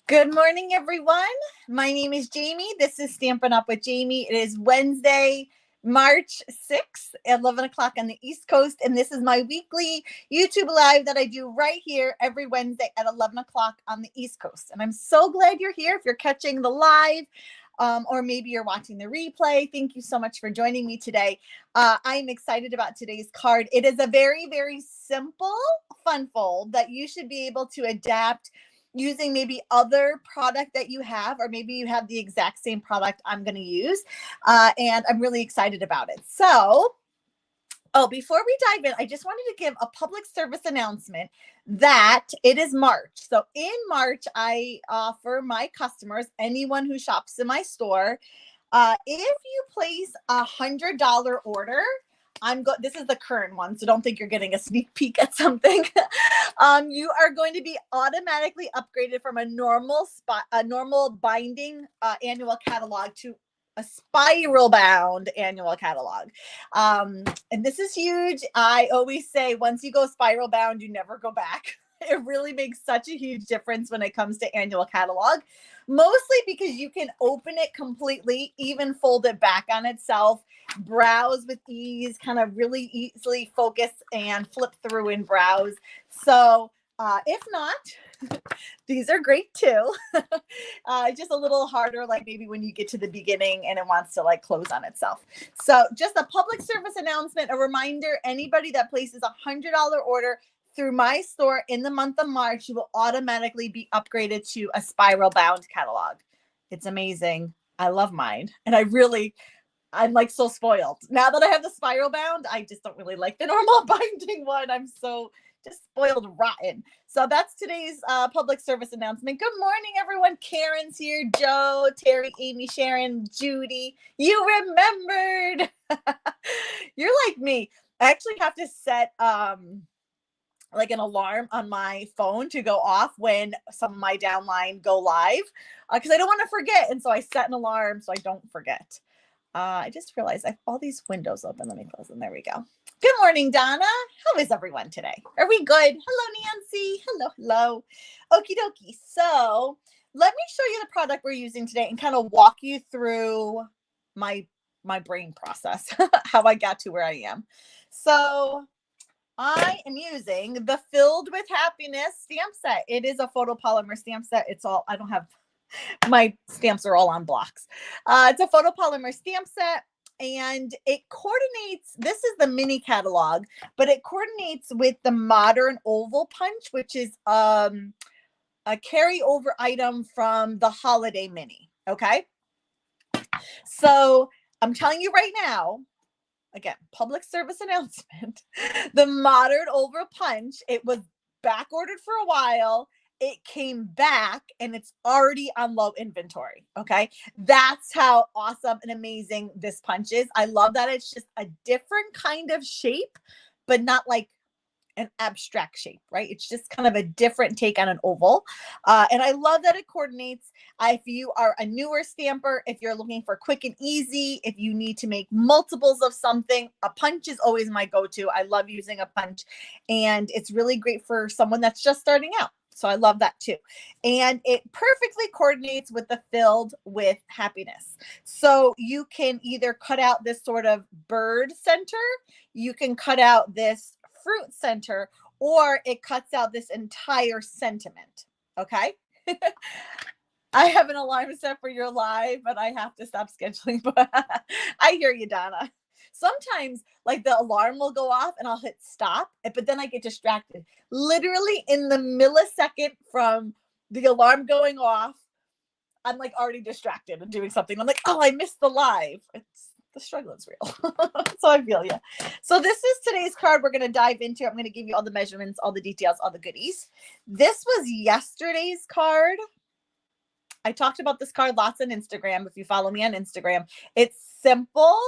Good morning, everyone. My name is Jamie. This is Stampin' Up with Jamie. It is Wednesday, March 6th, 11 o'clock on the East Coast. And this is my weekly YouTube Live that I do right here every Wednesday at 11 o'clock on the East Coast. And I'm so glad you're here. If you're catching the live, or maybe you're watching the replay, thank you so much for joining me today. I'm excited about today's card. It is a very, very simple fun fold that you should be able to adapt using maybe other product that you have, or maybe you have the exact same product I'm going to use. And I'm really excited about it. So, before we dive in, I just wanted to give a public service announcement that it is March. So in March, I offer my customers, anyone who shops in my store, if you place $100 order, this is the current one, so don't think you're getting a sneak peek at something. You are going to be automatically upgraded from a normal binding annual catalog to a spiral bound annual catalog. And this is huge. I always say once you go spiral bound, you never go back. It really makes such a huge difference when it comes to annual catalog, mostly because you can open it completely, even fold it back on itself, browse with ease, kind of really easily focus and flip through and browse. So if not, these are great too. Just a little harder, like maybe when you get to the beginning and it wants to like close on itself. So just a public service announcement, a reminder, anybody that places $100 order through my store in the month of March, you will automatically be upgraded to a spiral bound catalog. It's amazing. I love mine. And I'm like so spoiled. Now that I have the spiral bound, I just don't really like the normal binding one. I'm so just spoiled rotten. So that's today's public service announcement. Good morning, everyone. Karen's here. Joe, Terry, Amy, Sharon, Judy. You remembered. You're like me. I actually have to set like an alarm on my phone to go off when some of my downline go live, because I don't want to forget. And so I set an alarm so I don't forget. I just realized I have all these windows open. Let me close them. There we go. Good morning, Donna. How is everyone today? Are we good? Hello, Nancy. Hello. Okie dokie. So let me show you the product we're using today and kind of walk you through my brain process, how I got to where I am. So I am using the Filled with Happiness stamp set. It is a photopolymer stamp set. I don't have, my stamps are all on blocks. It's a photopolymer stamp set, and it coordinates, this is the mini catalog, but it coordinates with the Modern Oval Punch, which is a carryover item from the Holiday Mini. Okay. So I'm telling you right now, again, public service announcement, the Modern Oval Punch, it was back ordered for a while. It came back and it's already on low inventory. Okay. That's how awesome and amazing this punch is. I love that it's just a different kind of shape, but not like an abstract shape, right? It's just kind of a different take on an oval. And I love that it coordinates. If you are a newer stamper, if you're looking for quick and easy, if you need to make multiples of something, a punch is always my go-to. I love using a punch, and it's really great for someone that's just starting out. So I love that too. And it perfectly coordinates with the Filled with Happiness. So you can either cut out this sort of bird center, you can cut out this fruit center, or it cuts out this entire sentiment. Okay. I have an alarm set for your live, but I have to stop scheduling. But I hear you, Donna. Sometimes like the alarm will go off and I'll hit stop, but then I get distracted. Literally in the millisecond from the alarm going off, I'm like already distracted and doing something. I'm like, oh, I missed the live. The struggle is real. So I feel you. So this is today's card we're going to dive into. I'm going to give you all the measurements, all the details, all the goodies. This was yesterday's card. I talked about this card lots on Instagram. If you follow me on Instagram, it's simple.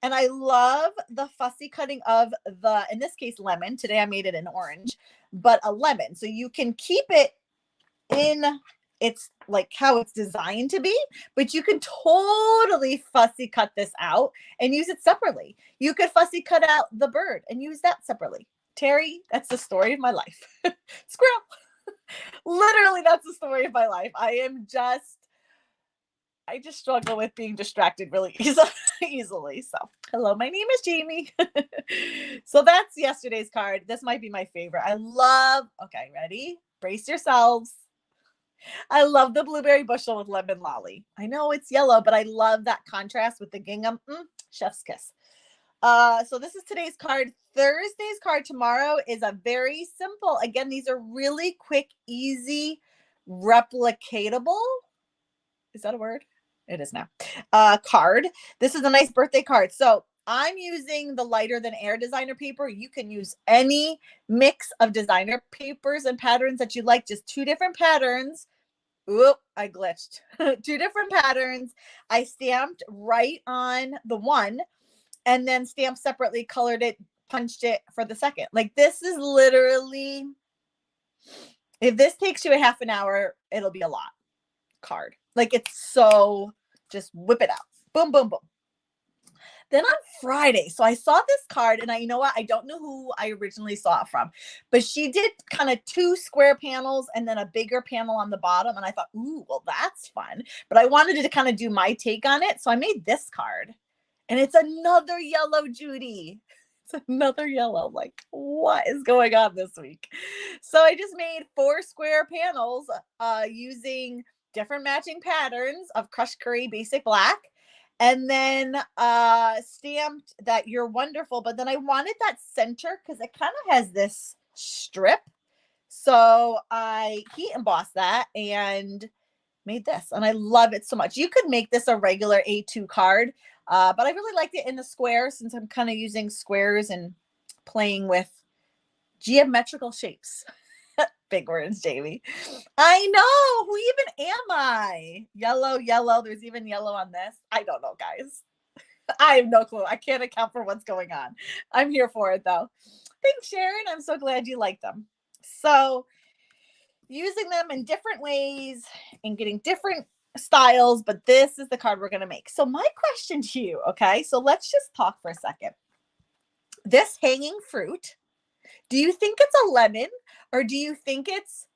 And I love the fussy cutting of the, in this case, lemon. Today I made it in orange, but a lemon. So you can keep it in, it's like how it's designed to be, but you can totally fussy cut this out and use it separately. You could fussy cut out the bird and use that separately. Terry, that's the story of my life. Squirrel. Literally, that's the story of my life. I just struggle with being distracted really easily. So, hello, my name is Jamie. So that's yesterday's card. This might be my favorite. Okay, ready? Brace yourselves. I love the blueberry bushel with lemon lolly. I know it's yellow, but I love that contrast with the gingham. Chef's kiss. So this is today's card. Thursday's card tomorrow is a very simple. Again, these are really quick, easy, replicatable. Is that a word? It is now. Card. This is a nice birthday card. So I'm using the lighter than air designer paper. You can use any mix of designer papers and patterns that you like. Just 2 different patterns. Oop, I glitched. 2 different patterns. I stamped right on the one and then stamped separately, colored it, punched it for the second. Like, this is literally, if this takes you a half an hour, it'll be a lot card. Like, it's so, just whip it out. Boom, boom, boom. Then on Friday, so I saw this card, and you know what? I don't know who I originally saw it from, but she did kind of 2 square panels and then a bigger panel on the bottom. And I thought, ooh, well, that's fun. But I wanted to kind of do my take on it. So I made this card, and it's another yellow Judy. It's another yellow. Like, what is going on this week? So I just made 4 square panels using different matching patterns of Crushed Curry Basic Black. And then stamped that You're Wonderful. But then I wanted that center because it kind of has this strip. So I heat embossed that and made this. And I love it so much. You could make this a regular A2 card. But I really liked it in the square since I'm kind of using squares and playing with geometrical shapes. Big words, Jamie. I know. Who even am I? Yellow, yellow. There's even yellow on this. I don't know, guys. I have no clue. I can't account for what's going on. I'm here for it, though. Thanks, Sharon. I'm so glad you like them. So, using them in different ways and getting different styles, but this is the card we're going to make. So, my question to you, okay? So, let's just talk for a second. This hanging fruit, do you think it's a lemon or do you think it's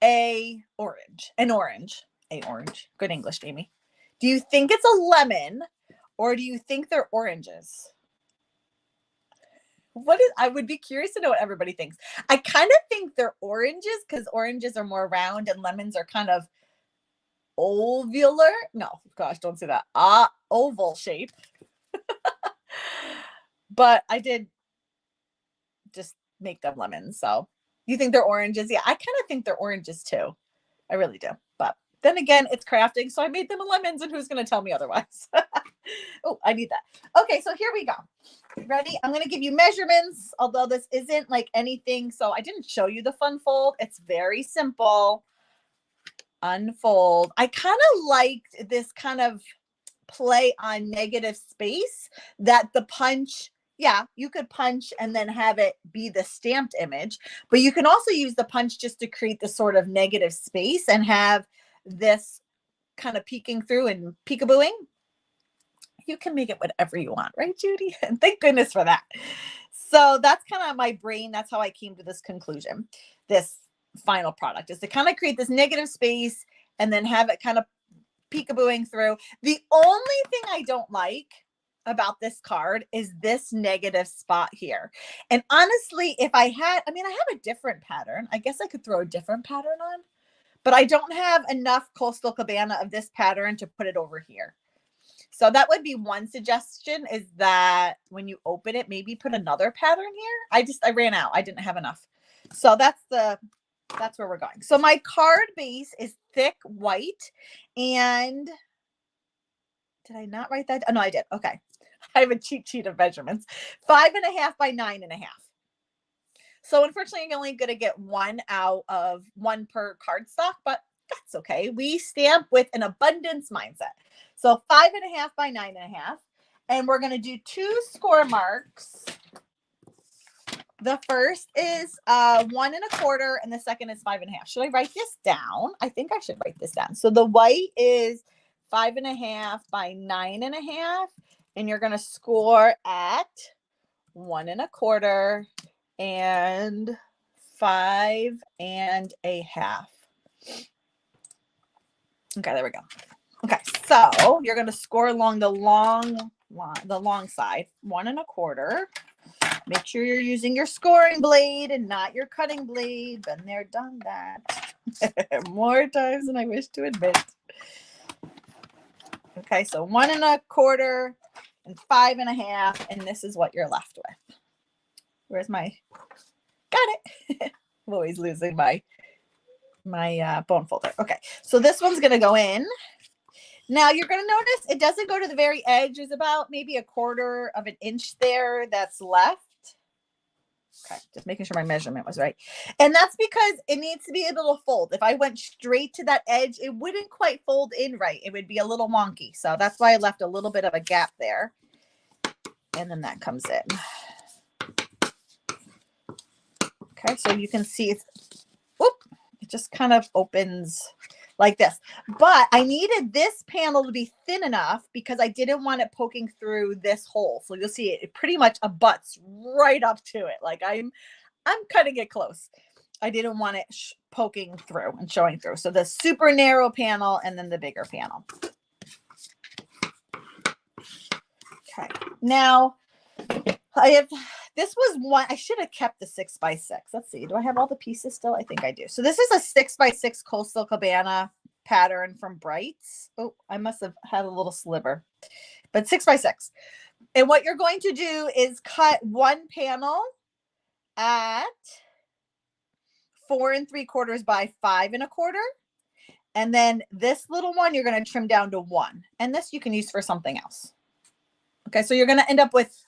an orange? Good English, Jamie. Do you think it's a lemon or do you think they're oranges? I would be curious to know what everybody thinks. I kind of think they're oranges because oranges are more round and lemons are kind of ovular. No, gosh, don't say that. Oval shape. But I did just make them lemons. So you think they're oranges? Yeah, I kind of think they're oranges too. I really do. But then again, it's crafting. So I made them lemons, and who's going to tell me otherwise? Oh, I need that. Okay, so here we go. Ready? I'm going to give you measurements, although this isn't like anything. So I didn't show you the fun fold. It's very simple. Unfold. I kind of liked this kind of play on negative space that the punch, yeah, you could punch and then have it be the stamped image, but you can also use the punch just to create the sort of negative space and have this kind of peeking through and peekabooing. You can make it whatever you want, right, Judy? And thank goodness for that. So that's kind of my brain. That's how I came to this conclusion. This final product is to kind of create this negative space and then have it kind of peekabooing through. The only thing I don't like about this card is this negative spot here. And honestly, if I have a different pattern. I guess I could throw a different pattern on, but I don't have enough Coastal Cabana of this pattern to put it over here. So that would be one suggestion, is that when you open it, maybe put another pattern here. I ran out. I didn't have enough. So that's where we're going. So my card base is thick white. And did I not write that? Oh, no, I did. Okay. I have a cheat sheet of measurements. 5.5 by 9.5. So unfortunately, I'm only going to get one out of one per cardstock, but that's okay. We stamp with an abundance mindset. So 5.5 by 9.5. And we're going to do 2 score marks. The first is 1.25, and the second is 5.5. Should I write this down? I think I should write this down. So the white is 5.5 by 9.5, and you're going to score at 1.25 and 5.5. Okay, there we go. Okay, so you're going to score along the long line, the long side, 1.25. Make sure you're using your scoring blade and not your cutting blade. Been there, done that. More times than I wish to admit. Okay, so 1.25 and 5.5, and this is what you're left with. Where's my? Got it. I'm always losing my bone folder. Okay, so this one's gonna go in. Now you're gonna notice it doesn't go to the very edge. There's about maybe 1/4 of an inch there that's left. Okay, just making sure my measurement was right. And that's because it needs to be able to fold. If I went straight to that edge, it wouldn't quite fold in right. It would be a little wonky. So that's why I left a little bit of a gap there. And then that comes in. Okay, so you can see it just kind of opens like this. But I needed this panel to be thin enough because I didn't want it poking through this hole. So you'll see it pretty much abuts right up to it. Like I'm cutting it close. I didn't want it poking through and showing through. So the super narrow panel and then the bigger panel. Okay, now this was one, I should have kept the 6x6. Let's see, do I have all the pieces still? I think I do. So this is a 6x6 Coastal Cabana pattern from Brights. Oh, I must have had a little sliver, but 6x6. And what you're going to do is cut one panel at 4 3/4 by 5 1/4. And then this little one, you're going to trim down to 1. And this you can use for something else. Okay, so you're going to end up with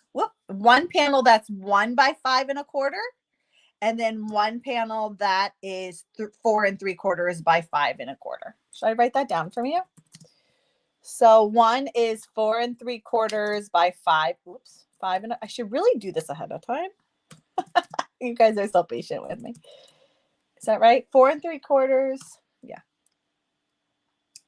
one panel that's 1 by 5 1/4, and then one panel that is 4 3/4 by 5 1/4. Should I write that down for you? So one is 4 3/4 by 5. Oops, 5 and I should really do this ahead of time. You guys are so patient with me. Is that right? 4 3/4. Yeah.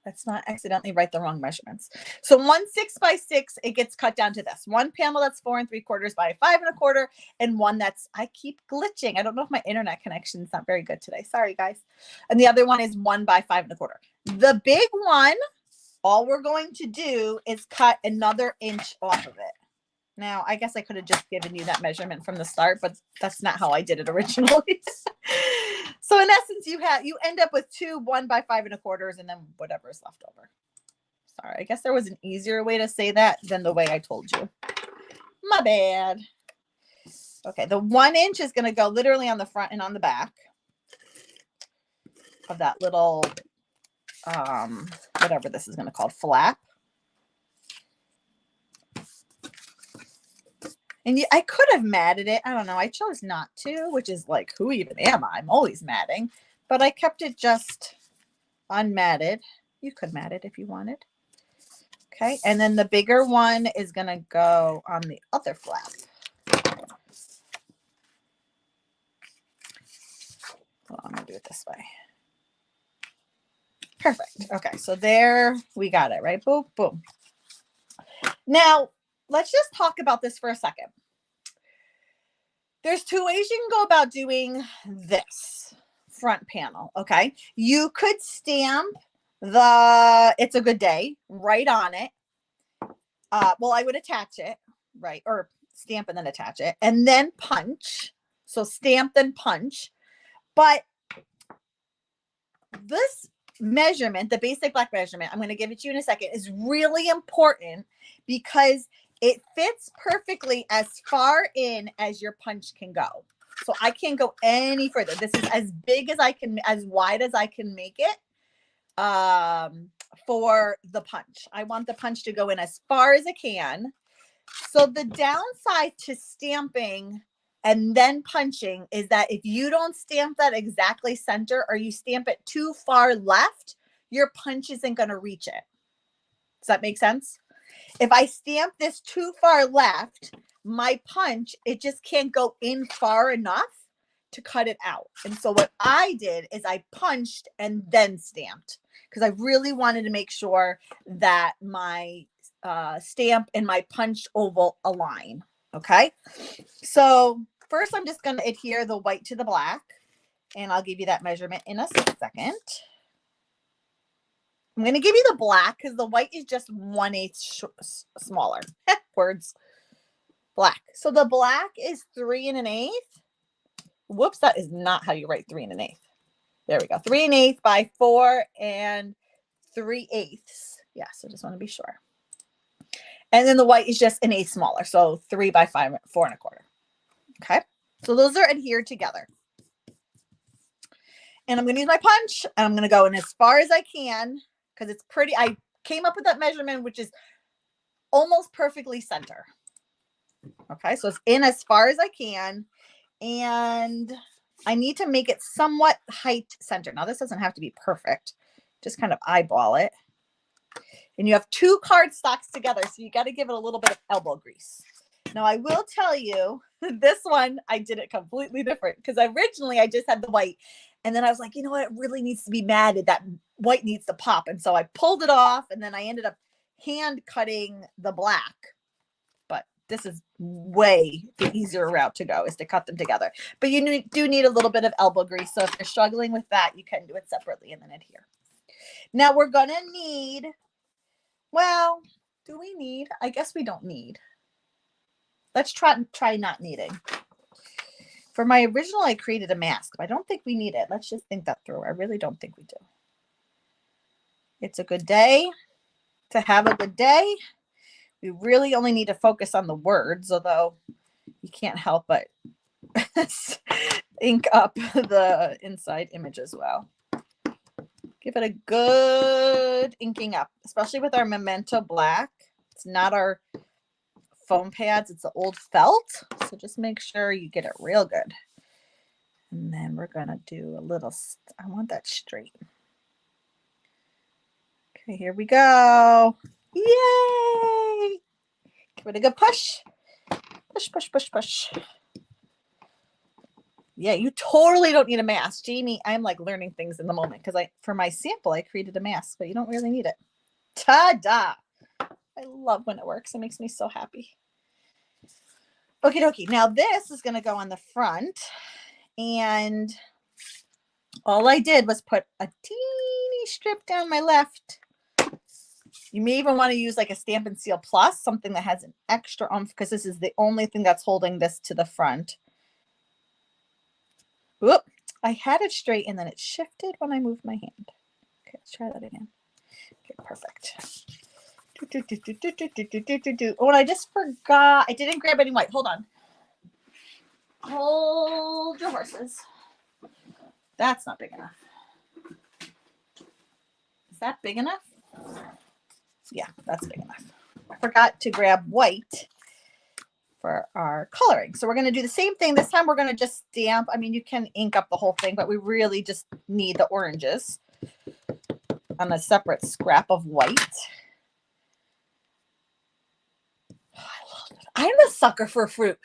Let's not accidentally write the wrong measurements. So one 6x6, it gets cut down to this. One panel that's 4 3/4 by 5 1/4, and one that's, I keep glitching. I don't know if my internet connection is not very good today. Sorry, guys. And the other one is 1 by 5 1/4. The big one, all we're going to do is cut another inch off of it. Now, I guess I could have just given you that measurement from the start, but that's not how I did it originally. So in essence, you end up with 2 1 by 5 1/4, and then whatever is left over. Sorry, I guess there was an easier way to say that than the way I told you. My bad. Okay, the 1 inch is going to go literally on the front and on the back of that little, whatever this is going to call, flap. And I could have matted it. I don't know. I chose not to, which is like, who even am I? I'm always matting. But I kept it just unmatted. You could mat it if you wanted. Okay. And then the bigger one is going to go on the other flap. Well, I'm going to do it this way. Perfect. Okay. So there we got it, right? Boom, boom. Now, let's just talk about this for a second. There's 2 ways you can go about doing this front panel, okay? You could stamp the It's a Good Day right on it. Well, I would attach it, right? Or stamp and then attach it. And then punch. So stamp, then punch. But this measurement, the basic black measurement, I'm going to give it to you in a second, is really important because it fits perfectly as far in as your punch can go. So I can't go any further. This is as big as I can, as wide as I can make it for the punch. I want the punch to go in as far as it can. So the downside to stamping and then punching is that if you don't stamp that exactly center or you stamp it too far left, your punch isn't going to reach it. Does that make sense? If I stamp this too far left, my punch, it just can't go in far enough to cut it out. And so what I did is I punched and then stamped because I really wanted to make sure that my stamp and my punched oval align. Okay. So first I'm just going to adhere the white to the black. And I'll give you that measurement in a second. I'm going to give you the black because the white is just 1/8 smaller. Words. Black. So the black is 3 1/8. Whoops, that is not how you write 3 1/8. There we go. 3 1/8 by 4 3/8. Yeah, so just want to be sure. And then the white is just 1/8 smaller. So 3 by 5, 4 1/4. Okay. So those are adhered together. And I'm going to use my punch and I'm going to go in as far as I can because it's pretty. I came up with that measurement, which is almost perfectly center. Okay. So it's in as far as I can. And I need to make it somewhat height center. Now, this doesn't have to be perfect. Just kind of eyeball it. And you have 2 cardstocks together, so you got to give it a little bit of elbow grease. Now, I will tell you, this one, I did it completely different because originally I just had the white. And then I was like, you know what? It really needs to be matted. That white needs to pop. And so I pulled it off, and then I ended up hand cutting the black. But this is way the easier route to go is to cut them together. But you do need a little bit of elbow grease. So if you're struggling with that, you can do it separately and then adhere. Now we're going to need, well, do we need? I guess we don't need. Let's try not needing. For my original, I created a mask. But I don't think we need it. Let's just think that through. I really don't think we do. It's a good day to have a good day. We really only need to focus on the words, although you can't help but ink up the inside image as well. Give it a good inking up, especially with our Memento Black. It's not our foam pads, it's the old felt. So just make sure you get it real good. And then we're going to do a little, I want that straight. Okay, here we go. Yay! Give it a good push. Push, push, push, push. Yeah, you totally don't need a mask. Jamie, I'm like learning things in the moment because for my sample, I created a mask, but you don't really need it. Ta-da! I love when it works. It makes me so happy. Okie dokie. Now this is going to go on the front. And all I did was put a teeny strip down my left. You may even want to use like a Stampin' Seal Plus, something that has an extra oomph because this is the only thing that's holding this to the front. Whoop, I had it straight and then it shifted when I moved my hand. Okay, let's try that again. Okay, perfect. Oh, and I just forgot. I didn't grab any white. Hold on. Hold your horses. That's not big enough. Is that big enough? Yeah, that's big enough. I forgot to grab white for our coloring. So we're going to do the same thing. This time we're going to just stamp. I mean, you can ink up the whole thing, but we really just need the oranges on a separate scrap of white. Oh, I love it. I'm a sucker for fruit.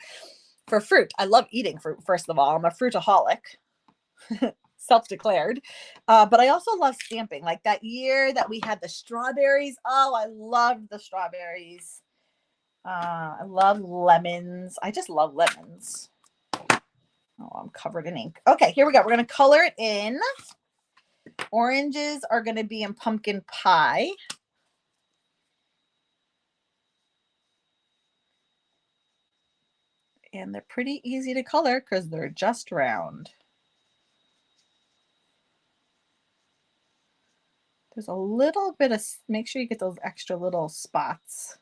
I love eating fruit, first of all. I'm a fruitaholic. Self-declared. But I also love stamping. Like that year that we had the strawberries. Oh, I loved the strawberries. I love lemons. I just love lemons. Oh, I'm covered in ink. Okay, here we go. We're going to color it in. Oranges are going to be in pumpkin pie. And they're pretty easy to color because they're just round. There's a little bit of, make sure you get those extra little spots.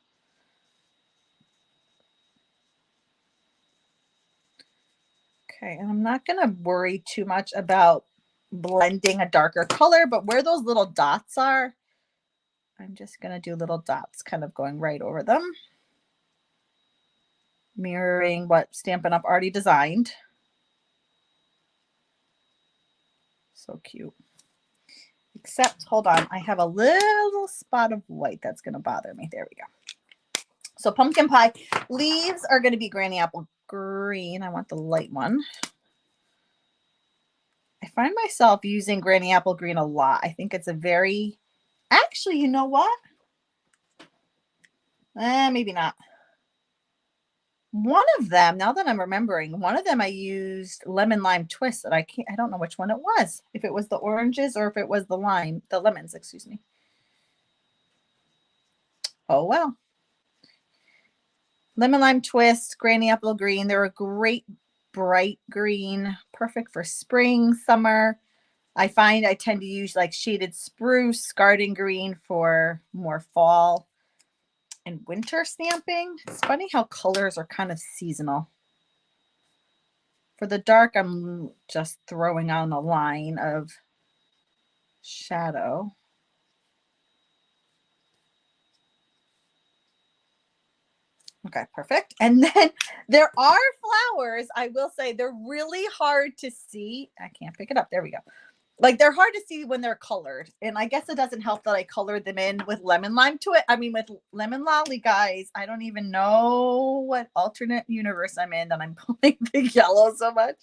Okay, and I'm not going to worry too much about blending a darker color, but where those little dots are, I'm just going to do little dots kind of going right over them. Mirroring what Stampin' Up! Already designed. So cute. Except, hold on, I have a little spot of white that's going to bother me. There we go. So pumpkin pie. Leaves are going to be Granny Apple Green. I want the light one. I find myself using Granny Apple Green a lot. I think it's a very, actually, you know what? Maybe not. One of them, now that I'm remembering, one of them I used lemon lime twist, and I don't know which one it was. If it was the oranges or if it was the lemons, excuse me. Oh well. Lemon lime twist, granny apple green. They're a great bright green, perfect for spring, summer. I find I tend to use like shaded spruce, garden green for more fall and winter stamping. It's funny how colors are kind of seasonal. For the dark, I'm just throwing on a line of shadow. Okay, perfect. And then there are flowers. I will say they're really hard to see. I can't pick it up. There we go. Like they're hard to see when they're colored. And I guess it doesn't help that I colored them in with lemon lime to it. I mean, with lemon lolly, guys. I don't even know what alternate universe I'm in that I'm pulling the yellow so much.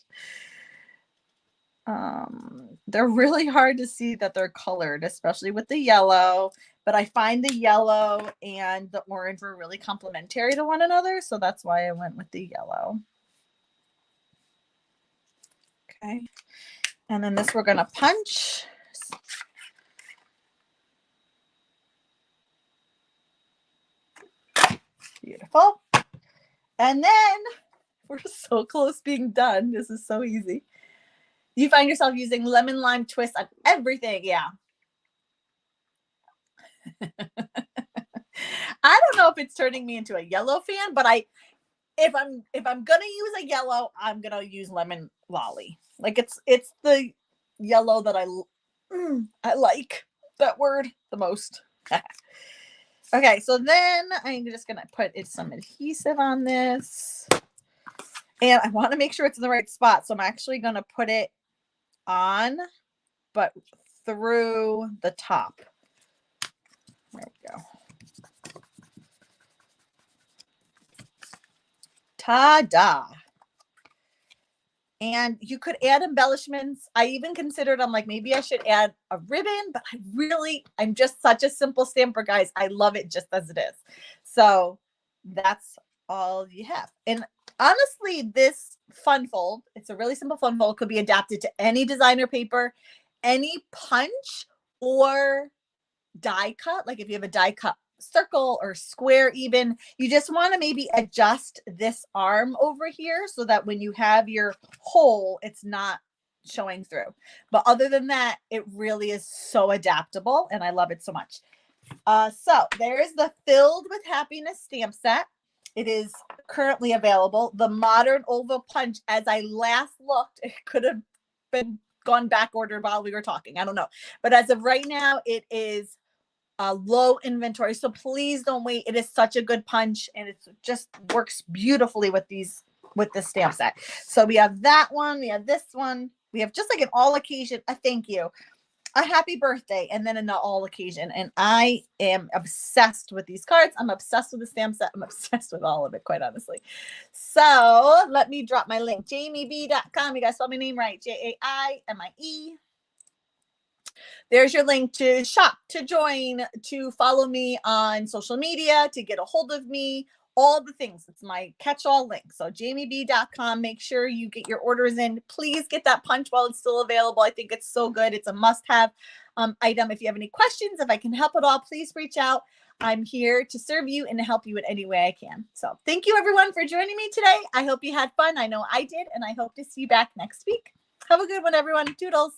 They're really hard to see that they're colored, especially with the yellow. But I find the yellow and the orange were really complementary to one another. So that's why I went with the yellow. Okay. And then this we're going to punch. Beautiful. And then we're so close being done. This is so easy. You find yourself using lemon lime twist on everything. Yeah. I don't know if it's turning me into a yellow fan, but if I'm gonna use a yellow, I'm gonna use lemon lolly. Like it's the yellow that I like that word the most. Okay, so then I'm just gonna put some adhesive on this, and I want to make sure it's in the right spot. So I'm actually gonna put it on, but through the top. There we go. Ta-da. And you could add embellishments. I even considered, I'm like, maybe I should add a ribbon, but I'm just such a simple stamper, guys. I love it just as it is. So that's all you have. And honestly, this fun fold, it's a really simple fun fold, could be adapted to any designer paper, any punch or die cut. Like if you have a die cut circle or square, even you just want to maybe adjust this arm over here so that when you have your hole, it's not showing through. But other than that, it really is so adaptable and I love it so much. So there's the Filled with Happiness stamp set. It is currently available. The Modern Oval Punch, as I last looked, it could have been gone back ordered while we were talking. I don't know. But as of right now, it is low inventory. So please don't wait. It is such a good punch and it just works beautifully with this stamp set. So we have that one. We have this one. We have just like an all occasion, a thank you, a happy birthday, and then an all occasion. And I am obsessed with these cards. I'm obsessed with the stamp set. I'm obsessed with all of it, quite honestly. So let me drop my link. JaimieB.com. You guys spell my name right. JAIMIE. There's your link to shop, to join, to follow me on social media, to get a hold of me, all the things. It's my catch-all link. So JaimieB.com. Make sure you get your orders in. Please get that punch while it's still available. I think it's so good. It's a must-have item. If you have any questions, if I can help at all, please reach out. I'm here to serve you and to help you in any way I can. So thank you, everyone, for joining me today. I hope you had fun. I know I did, and I hope to see you back next week. Have a good one, everyone. Toodles.